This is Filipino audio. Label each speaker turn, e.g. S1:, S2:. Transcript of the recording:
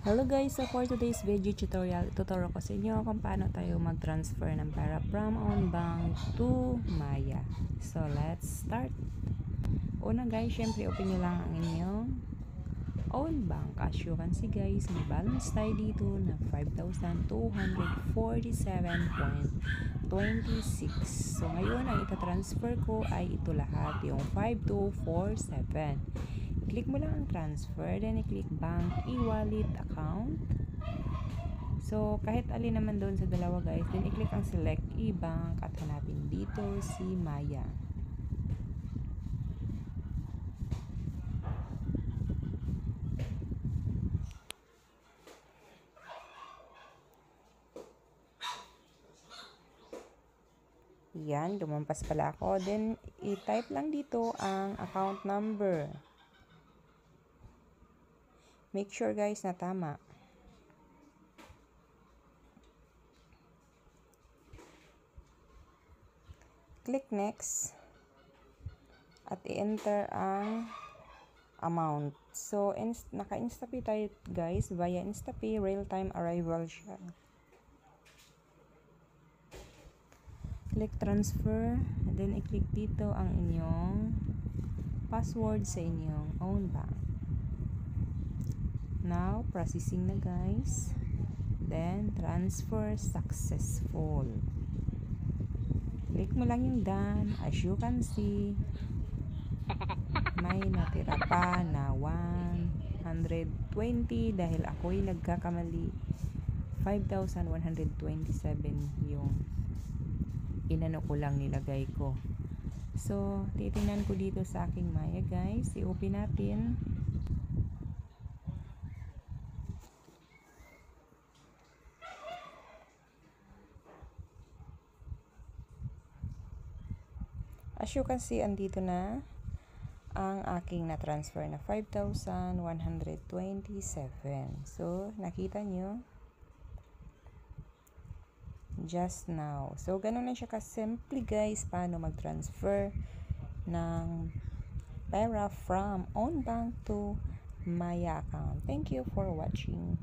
S1: Hello guys, so for today's video tutorial, ituturo ko sa inyo kung paano tayo mag-transfer ng pera from Onbank to Maya. So let's start. Una guys, syempre open nyo lang ang inyong Onbank. As you can see guys, may balance tayo dito na 5,247.26. So ngayon, ang itatransfer ko ay ito lahat, yung 5247. Click mo lang ang transfer, then i-click bank, e-wallet, account. So, kahit alin naman doon sa dalawa guys, then i-click ang select e-bank at hanapin dito si Maya. Yan, lumampas pala ako. Then, i-type lang dito ang account number. Make sure guys na tama. Click next. At i-enter ang amount. So, naka-Instapay tayo guys. Via Instapay, real-time arrival siya. Click transfer. Then, i-click dito ang inyong password sa inyong own bank. Now, processing na guys. Then, transfer successful. Click mo lang yung done. As you can see, may natira pa na 120 dahil ako'y nagkakamali. 5,127 yung inano ko lang nilagay ko. So, titingnan ko dito sa aking Maya guys. I-open natin. As you can see, andito na ang aking na-transfer na 5,127. So, nakita nyo? Just now. So, ganun na siya ka-simple guys, paano mag-transfer ng pera from Onbank to Maya account. Thank you for watching.